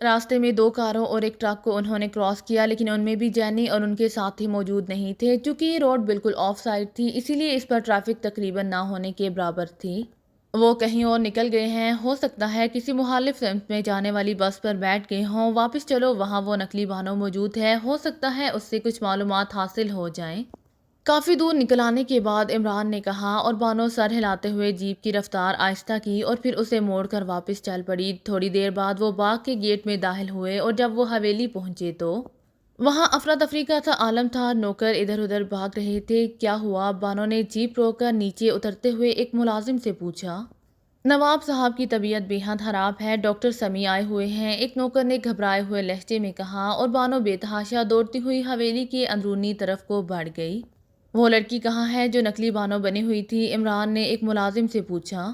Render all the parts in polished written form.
راستے میں 2 کاروں اور ایک ٹرک کو انہوں نے کراس کیا، لیکن ان میں بھی جینی اور ان کے ساتھی موجود نہیں تھے۔ چونکہ یہ روڈ بالکل آف سائڈ تھی، اسی لیے اس پر ٹریفک تقریباً نہ ہونے کے برابر تھی۔ وہ کہیں اور نکل گئے ہیں، ہو سکتا ہے کسی مخالف سمت میں جانے والی بس پر بیٹھ گئے ہوں۔ واپس چلو، وہاں وہ نقلی بانو موجود ہے، ہو سکتا ہے اس سے کچھ معلومات حاصل ہو جائیں۔ کافی دور نکل آنے کے بعد عمران نے کہا اور بانو سر ہلاتے ہوئے جیپ کی رفتار آہستہ کی اور پھر اسے موڑ کر واپس چل پڑی۔ تھوڑی دیر بعد وہ باغ کے گیٹ میں داخل ہوئے اور جب وہ حویلی پہنچے تو وہاں افراتفری کا تھا عالم تھا، نوکر ادھر ادھر بھاگ رہے تھے۔ کیا ہوا؟ بانو نے جیپ روک کر نیچے اترتے ہوئے ایک ملازم سے پوچھا۔ نواب صاحب کی طبیعت بے حد خراب ہے، ڈاکٹر سمیع آئے ہوئے ہیں، ایک نوکر نے گھبرائے ہوئے لہجے میں کہا اور بانو بے تحاشا دوڑتی ہوئی حویلی کے اندرونی طرف کو بڑھ گئی۔ وہ لڑکی کہاں ہے جو نقلی بانو بنی ہوئی تھی؟ عمران نے ایک ملازم سے پوچھا۔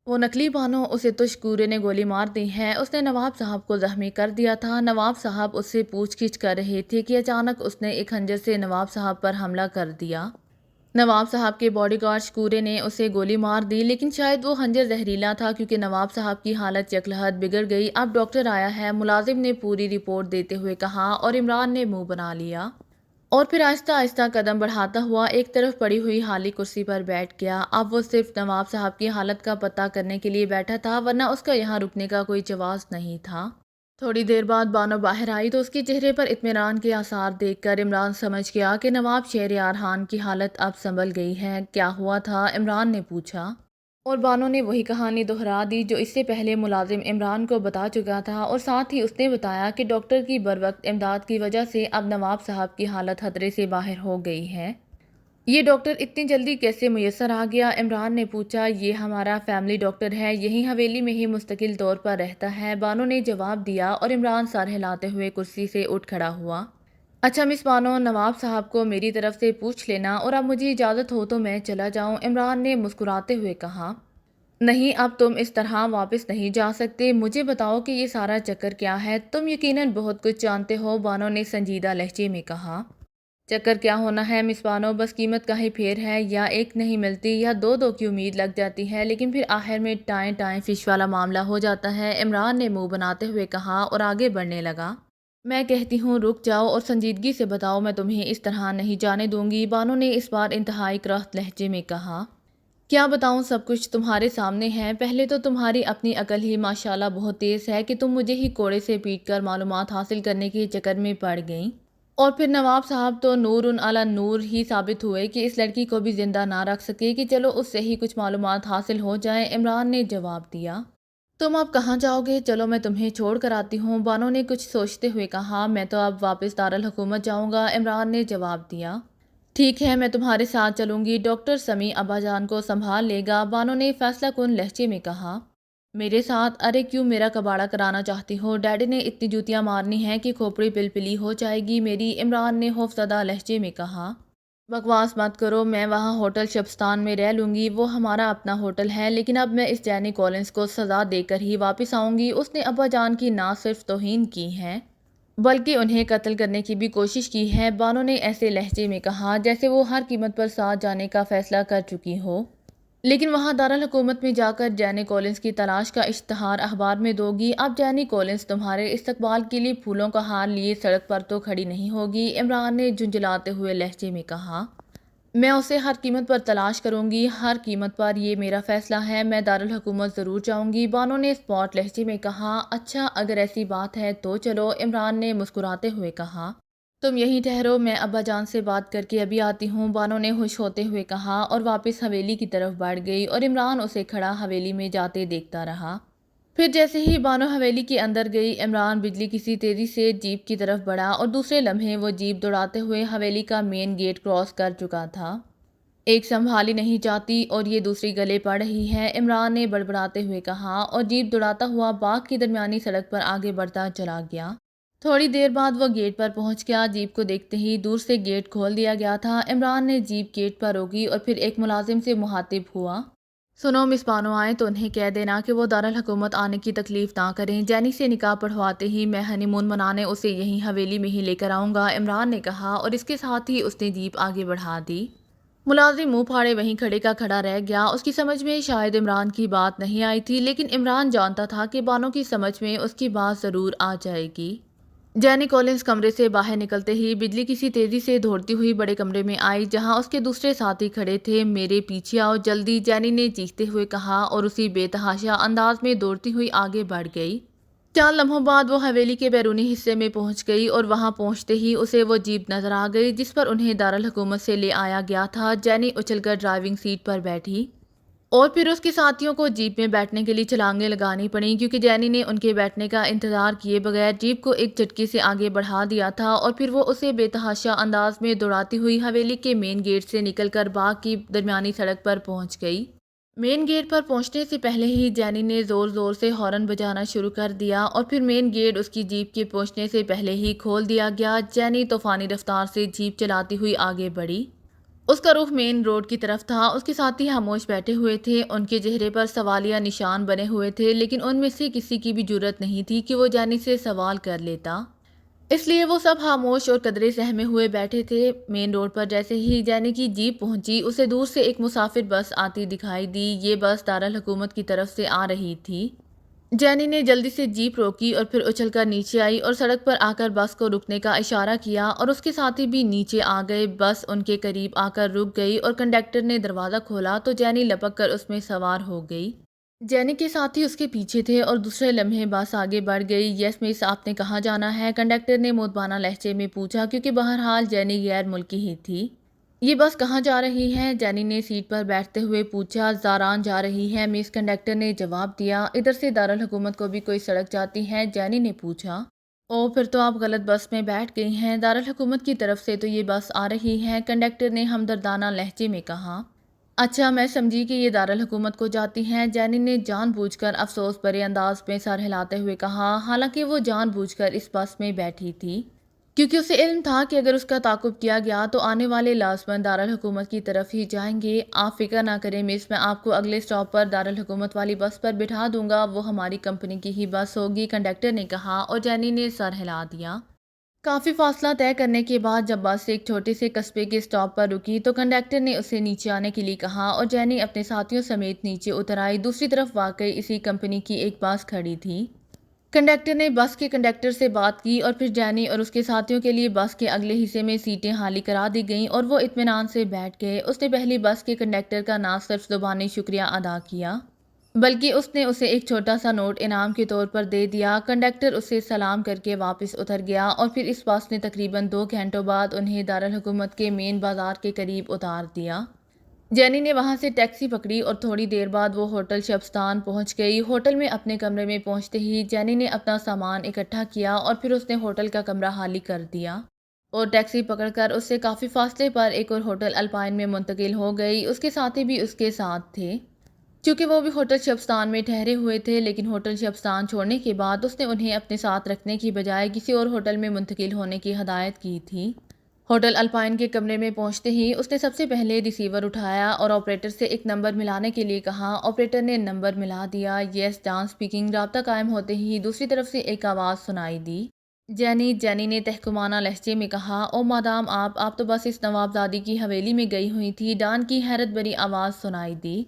وہ نقلی بانو، اسے تو شکورے نے گولی مار دی ہے، اس نے نواب صاحب کو زخمی کر دیا تھا۔ نواب صاحب اس سے پوچھ گچھ کر رہے تھے کہ اچانک اس نے ایک خنجر سے نواب صاحب پر حملہ کر دیا۔ نواب صاحب کے باڈی گارڈ شکورے نے اسے گولی مار دی، لیکن شاید وہ خنجر زہریلا تھا کیونکہ نواب صاحب کی حالت یکلحد بگڑ گئی۔ اب ڈاکٹر آیا ہے، ملازم نے پوری رپورٹ دیتے ہوئے کہا اور عمران نے منہ بنا لیا اور پھر آہستہ آہستہ قدم بڑھاتا ہوا ایک طرف پڑی ہوئی خالی کرسی پر بیٹھ گیا۔ اب وہ صرف نواب صاحب کی حالت کا پتہ کرنے کے لیے بیٹھا تھا، ورنہ اس کا یہاں رکنے کا کوئی جواز نہیں تھا۔ تھوڑی دیر بعد بانو باہر آئی تو اس کے چہرے پر اطمینان کے آثار دیکھ کر عمران سمجھ گیا کہ نواب شہریار خان کی حالت اب سنبھل گئی ہے۔ کیا ہوا تھا؟ عمران نے پوچھا اور بانو نے وہی کہانی دہرا دی جو اس سے پہلے ملازم عمران کو بتا چکا تھا، اور ساتھ ہی اس نے بتایا کہ ڈاکٹر کی بروقت امداد کی وجہ سے اب نواب صاحب کی حالت خطرے سے باہر ہو گئی ہے۔ یہ ڈاکٹر اتنی جلدی کیسے میسر آ گیا؟ عمران نے پوچھا۔ یہ ہمارا فیملی ڈاکٹر ہے، یہی حویلی میں ہی مستقل طور پر رہتا ہے، بانو نے جواب دیا اور عمران سر ہلاتے ہوئے کرسی سے اٹھ کھڑا ہوا۔ اچھا مس بانو، نواب صاحب کو میری طرف سے پوچھ لینا، اور اب مجھے اجازت ہو تو میں چلا جاؤں، عمران نے مسکراتے ہوئے کہا۔ نہیں، اب تم اس طرح واپس نہیں جا سکتے، مجھے بتاؤ کہ یہ سارا چکر کیا ہے؟ تم یقیناً بہت کچھ جانتے ہو، بانو نے سنجیدہ لہجے میں کہا۔ چکر کیا ہونا ہے مس بانو، بس قیمت کا ہی پھیر ہے، یا ایک نہیں ملتی یا دو کی امید لگ جاتی ہے، لیکن پھر آخر میں ٹائیں ٹائیں فش والا معاملہ ہو جاتا ہے، عمران نے منہ بناتے ہوئے کہا اور آگے بڑھنے لگا۔ میں کہتی ہوں رک جاؤ اور سنجیدگی سے بتاؤ، میں تمہیں اس طرح نہیں جانے دوں گی، بانو نے اس بار انتہائی کرخت لہجے میں کہا۔ کیا بتاؤں؟ سب کچھ تمہارے سامنے ہے۔ پہلے تو تمہاری اپنی عقل ہی ماشاءاللہ بہت تیز ہے کہ تم مجھے ہی کوڑے سے پیٹ کر معلومات حاصل کرنے کے چکر میں پڑ گئیں، اور پھر نواب صاحب تو نور علی نور ہی ثابت ہوئے کہ اس لڑکی کو بھی زندہ نہ رکھ سکے کہ چلو اس سے ہی کچھ معلومات حاصل ہو جائیں، عمران نے جواب دیا۔ تم اب کہاں جاؤ گے؟ چلو میں تمہیں چھوڑ کر آتی ہوں، بانو نے کچھ سوچتے ہوئے کہا۔ میں تو اب واپس دارالحکومت جاؤں گا، عمران نے جواب دیا۔ ٹھیک ہے، میں تمہارے ساتھ چلوں گی، ڈاکٹر سمیع ابا جان کو سنبھال لے گا، بانو نے فیصلہ کن لہجے میں کہا۔ میرے ساتھ؟ ارے کیوں میرا کباڑہ کرانا چاہتی ہو؟ ڈیڈی نے اتنی جوتیاں مارنی ہیں کہ کھوپڑی پلپلی ہو جائے گی میری، عمران نے خوفزدہ لہجے میں کہا۔ بکواس مت کرو، میں وہاں ہوٹل شبستان میں رہ لوں گی، وہ ہمارا اپنا ہوٹل ہے، لیکن اب میں اس جینی کولنس کو سزا دے کر ہی واپس آؤں گی، اس نے ابا جان کی نہ صرف توہین کی ہے بلکہ انہیں قتل کرنے کی بھی کوشش کی ہے، بانو نے ایسے لہجے میں کہا جیسے وہ ہر قیمت پر ساتھ جانے کا فیصلہ کر چکی ہو۔ لیکن وہاں دارالحکومت میں جا کر جینی کولنس کی تلاش کا اشتہار اخبار میں دو گی، اب جینی کولنس تمہارے استقبال کے لیے پھولوں کا ہار لیے سڑک پر تو کھڑی نہیں ہوگی، عمران نے جھنجھلاتے ہوئے لہجے میں کہا۔ میں اسے ہر قیمت پر تلاش کروں گی، ہر قیمت پر، یہ میرا فیصلہ ہے، میں دارالحکومت ضرور جاؤں گی، بانو نے اسپاٹ لہجے میں کہا۔ اچھا اگر ایسی بات ہے تو چلو، عمران نے مسکراتے ہوئے کہا۔ تم یہیں ٹھہرو، میں ابا جان سے بات کر کے ابھی آتی ہوں، بانو نے خوش ہوتے ہوئے کہا اور واپس حویلی کی طرف بڑھ گئی، اور عمران اسے کھڑا حویلی میں جاتے دیکھتا رہا۔ پھر جیسے ہی بانو حویلی کے اندر گئی، عمران بجلی کسی تیزی سے جیپ کی طرف بڑھا اور دوسرے لمحے وہ جیپ دوڑاتے ہوئے حویلی کا مین گیٹ کراس کر چکا تھا۔ ایک سنبھالی نہیں جاتی اور یہ دوسری گلے پڑ رہی ہے، عمران نے بڑبڑاتے ہوئے کہا اور جیپ دوڑاتا ہوا باغ کی درمیانی سڑک پر آگے بڑھتا چلا گیا۔ تھوڑی دیر بعد وہ گیٹ پر پہنچ گیا، جیپ کو دیکھتے ہی دور سے گیٹ کھول دیا گیا تھا، عمران نے جیپ گیٹ پر روکی اور پھر ایک ملازم سے مخاطب ہوا۔ سنو مس بانو آئیں تو انہیں کہہ دینا کہ وہ دارالحکومت آنے کی تکلیف نہ کریں، جینی سے نکاح پڑھواتے ہی میں ہنی مون منانے اسے یہیں حویلی میں ہی لے کر آؤں گا، عمران نے کہا اور اس کے ساتھ ہی اس نے جیپ آگے بڑھا دی۔ ملازم منہ پھاڑے وہیں کھڑے کا کھڑا رہ گیا۔ اس کی سمجھ میں شاید عمران کی بات نہیں آئی تھی، لیکن عمران جانتا تھا کہ بانو کی سمجھ میں اس کی بات ضرور آ جائے گی۔ جینی کولنز کمرے سے باہر نکلتے ہی بجلی کسی تیزی سے دوڑتی ہوئی بڑے کمرے میں آئی جہاں اس کے دوسرے ساتھی کھڑے تھے۔ میرے پیچھے آؤ جلدی، جینی نے چیختے ہوئے کہا اور اسی بے تحاشا انداز میں دوڑتی ہوئی آگے بڑھ گئی۔ چند لمحوں بعد وہ حویلی کے بیرونی حصے میں پہنچ گئی اور وہاں پہنچتے ہی اسے وہ جیپ نظر آ گئی جس پر انہیں دارالحکومت سے لے آیا گیا تھا۔ جینی اچھل کر ڈرائیونگ سیٹ پر بیٹھی اور پھر اس کے ساتھیوں کو جیپ میں بیٹھنے کے لیے چھلانگیں لگانی پڑیں، کیونکہ جینی نے ان کے بیٹھنے کا انتظار کیے بغیر جیپ کو ایک جھٹکے سے آگے بڑھا دیا تھا اور پھر وہ اسے بے تحاشا انداز میں دوڑاتی ہوئی حویلی کے مین گیٹ سے نکل کر باغ کی درمیانی سڑک پر پہنچ گئی۔ مین گیٹ پر پہنچنے سے پہلے ہی جینی نے زور زور سے ہارن بجانا شروع کر دیا اور پھر مین گیٹ اس کی جیپ کے پہنچنے سے پہلے ہی کھول دیا گیا۔ جینی طوفانی رفتار سے جیپ چلاتی ہوئی آگے بڑھی۔ اس کا رخ مین روڈ کی طرف تھا۔ اس کے ساتھی خاموش بیٹھے ہوئے تھے، ان کے چہرے پر سوالیہ نشان بنے ہوئے تھے، لیکن ان میں سے کسی کی بھی جرأت نہیں تھی کہ وہ جینی سے سوال کر لیتا، اس لیے وہ سب خاموش اور قدرے سہمے ہوئے بیٹھے تھے۔ مین روڈ پر جیسے ہی جینی کی جیپ پہنچی، اسے دور سے ایک مسافر بس آتی دکھائی دی۔ یہ بس دارالحکومت کی طرف سے آ رہی تھی۔ جینی نے جلدی سے جیپ روکی اور پھر اچھل کر نیچے آئی اور سڑک پر آ کر بس کو رکنے کا اشارہ کیا اور اس کے ساتھی بھی نیچے آ گئے۔ بس ان کے قریب آ کر رک گئی اور کنڈکٹر نے دروازہ کھولا تو جینی لپک کر اس میں سوار ہو گئی۔ جینی کے ساتھی اس کے پیچھے تھے اور دوسرے لمحے بس آگے بڑھ گئی۔ یس مس، آپ نے کہاں جانا ہے؟ کنڈکٹر نے مودبانہ لہجے میں پوچھا، کیونکہ بہرحال جینی غیر ملکی ہی تھی۔ یہ بس کہاں جا رہی ہے؟ جینی نے سیٹ پر بیٹھتے ہوئے پوچھا۔ زاران جا رہی ہے مس، کنڈکٹر نے جواب دیا۔ ادھر سے دارالحکومت کو بھی کوئی سڑک جاتی ہے؟ جینی نے پوچھا۔ او، پھر تو آپ غلط بس میں بیٹھ گئی ہیں، دارالحکومت کی طرف سے تو یہ بس آ رہی ہے، کنڈکٹر نے ہمدردانہ لہجے میں کہا۔ اچھا، میں سمجھی کہ یہ دارالحکومت کو جاتی ہیں، جینی نے جان بوجھ کر افسوس بھرے انداز میں سر ہلاتے ہوئے کہا، حالانکہ وہ جان بوجھ کر اس بس میں بیٹھی تھی، کیونکہ اسے علم تھا کہ اگر اس کا تعاقب کیا گیا تو آنے والے لازماً دارالحکومت کی طرف ہی جائیں گے۔ آپ فکر نہ کریں مس، میں آپ کو اگلے اسٹاپ پر دارالحکومت والی بس پر بٹھا دوں گا، وہ ہماری کمپنی کی ہی بس ہوگی، کنڈکٹر نے کہا اور جینی نے سر ہلا دیا۔ کافی فاصلہ طے کرنے کے بعد جب بس ایک چھوٹے سے قصبے کے اسٹاپ پر رکی تو کنڈکٹر نے اسے نیچے آنے کے لیے کہا اور جینی اپنے ساتھیوں سمیت نیچے اتر آئی۔ دوسری طرف واقعی اسی کمپنی کی ایک بس کھڑی تھی۔ کنڈکٹر نے بس کے کنڈکٹر سے بات کی اور پھر جینی اور اس کے ساتھیوں کے لیے بس کے اگلے حصے میں سیٹیں خالی کرا دی گئیں اور وہ اطمینان سے بیٹھ گئے۔ اس نے پہلی بس کے کنڈکٹر کا نہ صرف زبانی شکریہ ادا کیا بلکہ اس نے اسے ایک چھوٹا سا نوٹ انعام کے طور پر دے دیا۔ کنڈکٹر اسے سلام کر کے واپس اتر گیا اور پھر اس بس نے تقریباً 2 گھنٹوں بعد انہیں دارالحکومت کے مین بازار کے قریب اتار دیا۔ جینی نے وہاں سے ٹیکسی پکڑی اور تھوڑی دیر بعد وہ ہوٹل شبستان پہنچ گئی۔ ہوٹل میں اپنے کمرے میں پہنچتے ہی جینی نے اپنا سامان اکٹھا کیا اور پھر اس نے ہوٹل کا کمرہ خالی کر دیا اور ٹیکسی پکڑ کر اس سے کافی فاصلے پر ایک اور ہوٹل الپائن میں منتقل ہو گئی۔ اس کے ساتھی بھی اس کے ساتھ تھے، چونکہ وہ بھی ہوٹل شبستان میں ٹھہرے ہوئے تھے، لیکن ہوٹل شبستان چھوڑنے کے بعد اس نے انہیں اپنے ساتھ رکھنے کی بجائے کسی اور ہوٹل میں منتقل ہونے کی ہدایت کی تھی۔ ہوٹل الپائن کے کمرے میں پہنچتے ہی اس نے سب سے پہلے ریسیور اٹھایا اور آپریٹر سے ایک نمبر ملانے کے لیے کہا۔ آپریٹر نے نمبر ملا دیا۔ یس ڈان اسپیکنگ۔ رابطہ قائم ہوتے ہی دوسری طرف سے ایک آواز سنائی دی۔ جینی نے تحکمانہ لہجے میں کہا، او مادام، آپ تو بس اس نوابزادی کی حویلی میں گئی ہوئی تھی۔ ڈان کی حیرت بھری آواز سنائی دی۔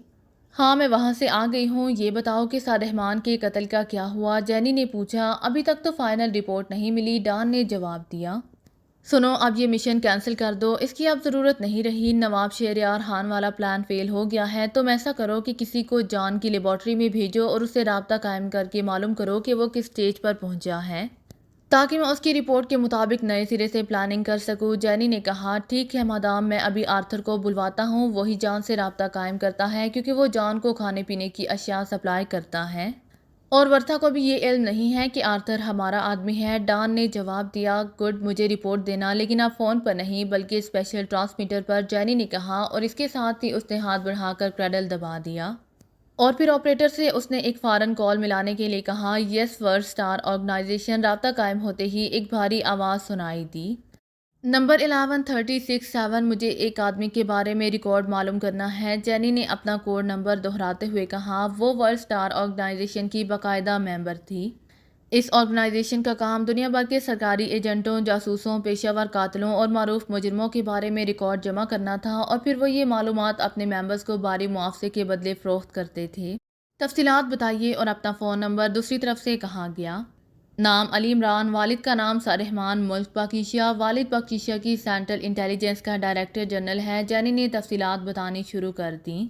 ہاں، میں وہاں سے آ گئی ہوں۔ یہ بتاؤ کہ سارحمان کے قتل کا کیا ہوا؟ جینی نے پوچھا۔ ابھی تک تو فائنل رپورٹ نہیں ملی، ڈان نے جواب دیا۔ سنو، اب یہ مشن کینسل کر دو، اس کی اب ضرورت نہیں رہی۔ نواب شہریار خان والا پلان فیل ہو گیا ہے۔ تم ایسا کرو کہ کسی کو جان کی لیبارٹری میں بھیجو اور اس سے رابطہ قائم کر کے معلوم کرو کہ وہ کس سٹیج پر پہنچا ہے، تاکہ میں اس کی رپورٹ کے مطابق نئے سرے سے پلاننگ کر سکوں۔ جینی نے کہا، ٹھیک ہے مادام، میں ابھی آرتھر کو بلواتا ہوں، وہی جان سے رابطہ قائم کرتا ہے کیونکہ وہ جان کو کھانے پینے کی اشیاء سپلائی کرتا ہے، اور ورتھا کو بھی یہ علم نہیں ہے کہ آرتھر ہمارا آدمی ہے۔ ڈان نے جواب دیا۔ گڈ، مجھے رپورٹ دینا، لیکن اب فون پر نہیں بلکہ اسپیشل ٹرانسمیٹر پر، جینی نے کہا اور اس کے ساتھ ہی اس نے ہاتھ بڑھا کر کریڈل دبا دیا اور پھر آپریٹر سے اس نے ایک فارن کال ملانے کے لیے کہا۔ یس ورلڈ اسٹار آرگنائزیشن۔ رابطہ قائم ہوتے ہی ایک بھاری آواز سنائی دی۔ نمبر 11367، مجھے ایک آدمی کے بارے میں ریکارڈ معلوم کرنا ہے۔ جینی نے اپنا کوڈ نمبر دہراتے ہوئے کہا۔ وہ ورلڈ اسٹار آرگنائزیشن کی باقاعدہ ممبر تھی۔ اس آرگنائزیشن کا کام دنیا بھر کے سرکاری ایجنٹوں، جاسوسوں، پیشہ ور قاتلوں اور معروف مجرموں کے بارے میں ریکارڈ جمع کرنا تھا اور پھر وہ یہ معلومات اپنے ممبرز کو بھاری معاوضے کے بدلے فروخت کرتے تھے۔ تفصیلات بتائیے اور اپنا فون نمبر۔ دوسری طرف سے کہا گیا، نام علی عمران، والد کا نام سرحمان، ملک پاکستان، والد پاکستان کی سینٹرل انٹیلیجنس کا ڈائریکٹر جنرل ہے۔ جینی نے تفصیلات بتانی شروع کر دیں۔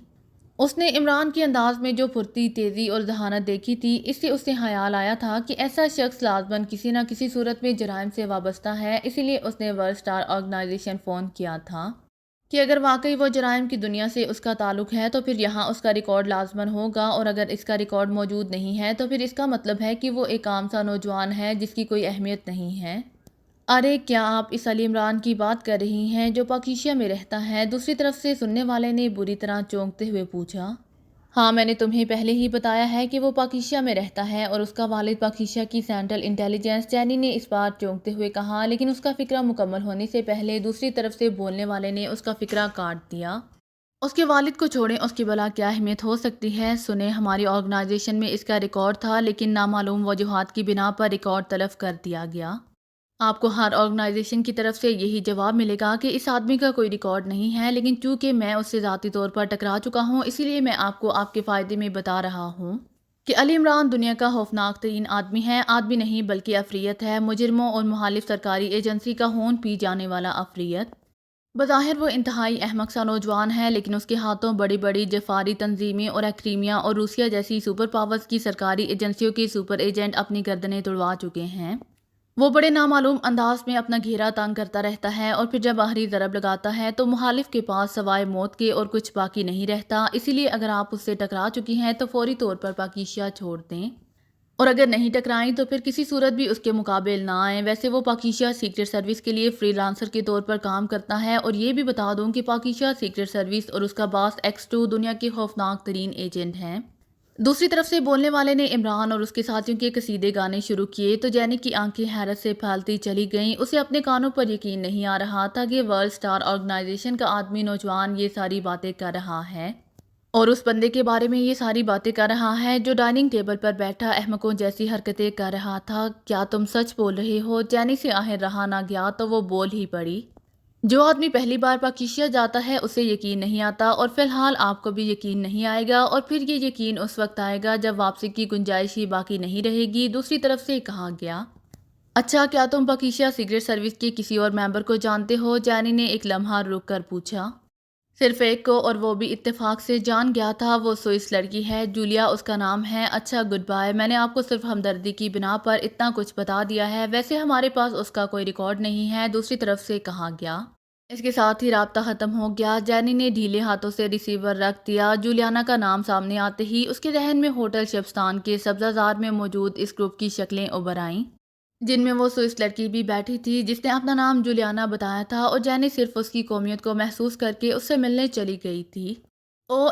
اس نے عمران کے انداز میں جو پھرتی، تیزی اور ذہانت دیکھی تھی، اس سے اسے خیال آیا تھا کہ ایسا شخص لازماً کسی نہ کسی صورت میں جرائم سے وابستہ ہے۔ اسی لیے اس نے ورلڈ اسٹار آرگنائزیشن فون کیا تھا کہ اگر واقعی وہ جرائم کی دنیا سے اس کا تعلق ہے تو پھر یہاں اس کا ریکارڈ لازماً ہوگا، اور اگر اس کا ریکارڈ موجود نہیں ہے تو پھر اس کا مطلب ہے کہ وہ ایک عام سا نوجوان ہے جس کی کوئی اہمیت نہیں ہے۔ ارے کیا آپ اس علی عمران کی بات کر رہی ہیں جو پاکستان میں رہتا ہے؟ دوسری طرف سے سننے والے نے بری طرح چونکتے ہوئے پوچھا۔ ہاں، میں نے تمہیں پہلے ہی بتایا ہے کہ وہ پاکستان میں رہتا ہے اور اس کا والد پاکستان کی سینٹرل انٹیلیجنس۔ جینی نے اس بار چونکتے ہوئے کہا، لیکن اس کا فقرہ مکمل ہونے سے پہلے دوسری طرف سے بولنے والے نے اس کا فقرہ کاٹ دیا۔ اس کے والد کو چھوڑیں، اس کی بھلا کیا اہمیت ہو سکتی ہے؟ سنیں، ہماری آرگنائزیشن میں اس کا ریکارڈ تھا لیکن نامعلوم وجوہات کی بنا پر ریکارڈ تلف کر دیا گیا۔ آپ کو ہر آرگنائزیشن کی طرف سے یہی جواب ملے گا کہ اس آدمی کا کوئی ریکارڈ نہیں ہے، لیکن چونکہ میں اس سے ذاتی طور پر ٹکرا چکا ہوں، اسی لیے میں آپ کو آپ کے فائدے میں بتا رہا ہوں کہ علی عمران دنیا کا خوفناک ترین آدمی ہے۔ آدمی نہیں بلکہ عفریت ہے، مجرموں اور مخالف سرکاری ایجنسی کا خون پی جانے والا عفریت۔ بظاہر وہ انتہائی احمق سا نوجوان ہے، لیکن اس کے ہاتھوں بڑی بڑی جفاری تنظیمیں اور ایکریمیا اور روسیہ جیسی سپر پاورز کی سرکاری ایجنسیوں کے سپر ایجنٹ اپنی گردنیں توڑوا چکے ہیں۔ وہ بڑے نامعلوم انداز میں اپنا گھیرا تنگ کرتا رہتا ہے اور پھر جب آخری ضرب لگاتا ہے تو مخالف کے پاس سوائے موت کے اور کچھ باقی نہیں رہتا۔ اسی لیے اگر آپ اس سے ٹکرا چکی ہیں تو فوری طور پر پاکستان چھوڑ دیں، اور اگر نہیں ٹکرائیں تو پھر کسی صورت بھی اس کے مقابل نہ آئیں۔ ویسے وہ پاکستان سیکرٹ سروس کے لیے فری لانسر کے طور پر کام کرتا ہے، اور یہ بھی بتا دوں کہ پاکستان سیکرٹ سروس اور اس کا باس X2 دنیا کے خوفناک ترین ایجنٹ ہیں۔ دوسری طرف سے بولنے والے نے عمران اور اس کے ساتھیوں کے قصیدے گانے شروع کیے تو جینی کی آنکھیں حیرت سے پھیلتی چلی گئیں۔ اسے اپنے کانوں پر یقین نہیں آ رہا تھا کہ ورلڈ اسٹار آرگنائزیشن کا آدمی نوجوان یہ ساری باتیں کر رہا ہے، اور اس بندے کے بارے میں یہ ساری باتیں کر رہا ہے جو ڈائننگ ٹیبل پر بیٹھا احمقوں جیسی حرکتیں کر رہا تھا۔ کیا تم سچ بول رہے ہو؟ جینی سے آخر رہا نہ گیا تو وہ بول ہی پڑی۔ جو آدمی پہلی بار پاکستان جاتا ہے اسے یقین نہیں آتا، اور فی الحال آپ کو بھی یقین نہیں آئے گا، اور پھر یہ یقین اس وقت آئے گا جب واپسی کی گنجائش ہی باقی نہیں رہے گی۔ دوسری طرف سے کہا گیا، اچھا کیا تم پاکستان سیکرٹ سروس کے کسی اور ممبر کو جانتے ہو؟ جینی نے ایک لمحہ رک کر پوچھا۔ صرف ایک کو، اور وہ بھی اتفاق سے جان گیا تھا۔ وہ سوئس لڑکی ہے، جولیا اس کا نام ہے۔ اچھا گڈ بائے، میں نے آپ کو صرف ہمدردی کی بنا پر اتنا کچھ بتا دیا ہے، ویسے ہمارے پاس اس کا کوئی ریکارڈ نہیں ہے۔ دوسری طرف سے کہا گیا، اس کے ساتھ ہی رابطہ ختم ہو گیا۔ جینی نے ڈھیلے ہاتھوں سے ریسیور رکھ دیا۔ جولیانا کا نام سامنے آتے ہی اس کے ذہن میں ہوٹل شبستان کے سبزہ زار میں موجود اس گروپ کی شکلیں ابھر آئیں جن میں وہ سوئس لڑکی بھی بیٹھی تھی جس نے اپنا نام جولیانا بتایا تھا، اور جینی صرف اس کی قومیت کو محسوس کر کے اس سے ملنے چلی گئی تھی۔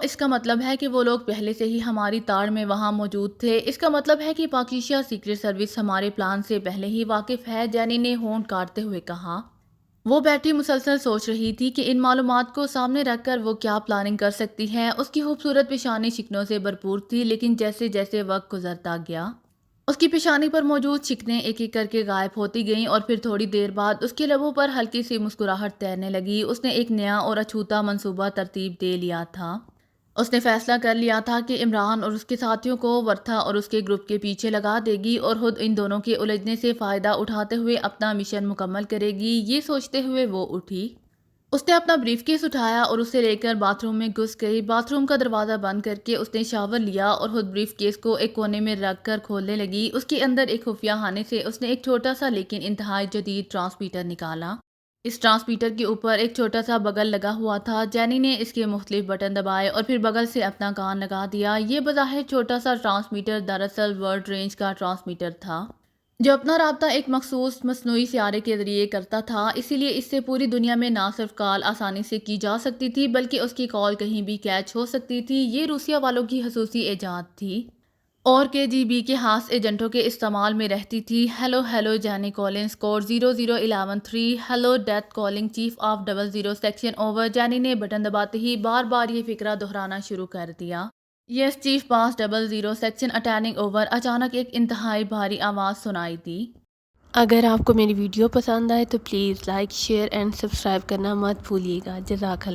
اس کا مطلب ہے کہ وہ لوگ پہلے سے ہی ہماری تاڑ میں وہاں موجود تھے۔ اس کا مطلب ہے کہ پاکستان سیکرٹ سروس ہمارے پلان سے پہلے ہی واقف ہے، جینی نے ہونٹ کاٹتے ہوئے کہا۔ وہ بیٹھی مسلسل سوچ رہی تھی کہ ان معلومات کو سامنے رکھ کر وہ کیا پلاننگ کر سکتی ہے۔ اس کی خوبصورت پیشانی شکنوں سے بھرپور تھی، لیکن جیسے جیسے وقت گزرتا گیا اس کی پیشانی پر موجود شکنیں ایک ایک کر کے غائب ہوتی گئیں، اور پھر تھوڑی دیر بعد اس کے لبوں پر ہلکی سی مسکراہٹ تیرنے لگی۔ اس نے ایک نیا اور اچھوتا منصوبہ ترتیب دے لیا تھا۔ اس نے فیصلہ کر لیا تھا کہ عمران اور اس کے ساتھیوں کو ورتھا اور اس کے گروپ کے پیچھے لگا دے گی، اور خود ان دونوں کے الجھنے سے فائدہ اٹھاتے ہوئے اپنا مشن مکمل کرے گی۔ یہ سوچتے ہوئے وہ اٹھی۔ اس نے اپنا بریف کیس اٹھایا اور اسے لے کر باتھ روم میں گھس گئی۔ باتھ روم کا دروازہ بند کر کے اس نے شاور لیا اور خود بریف کیس کو ایک کونے میں رکھ کر کھولنے لگی۔ اس کے اندر ایک خفیہ خانے سے اس نے ایک چھوٹا سا لیکن انتہائی جدید ٹرانسمیٹر نکالا۔ اس ٹرانسمیٹر کے اوپر ایک چھوٹا سا بغل لگا ہوا تھا۔ جینی نے اس کے مختلف بٹن دبائے اور پھر بغل سے اپنا کان لگا دیا۔ یہ بظاہر چھوٹا سا ٹرانسمیٹر دراصل ورلڈ رینج کا ٹرانسمیٹر تھا جو اپنا رابطہ ایک مخصوص مصنوعی سیارے کے ذریعے کرتا تھا، اسی لیے اس سے پوری دنیا میں نہ صرف کال آسانی سے کی جا سکتی تھی بلکہ اس کی کال کہیں بھی کیچ ہو سکتی تھی۔ یہ روسیہ والوں کی خصوصی ایجاد تھی اور KGB کے خاص ایجنٹوں کے استعمال میں رہتی تھی۔ Hello hello Jenny Collins, code 00113، hello death calling chief of 00 section over. Jenny نے بٹن دباتے ہی بار بار یہ فقرہ دہرانا شروع کر دیا۔ یس چیف پاس 00 سیکشن اٹرننگ اوور اچانک ایک انتہائی بھاری آواز سنائی دی۔ اگر آپ کو میری ویڈیو پسند آئے تو please like, share and subscribe کرنا مت بھولیے گا۔ جزاک اللہ۔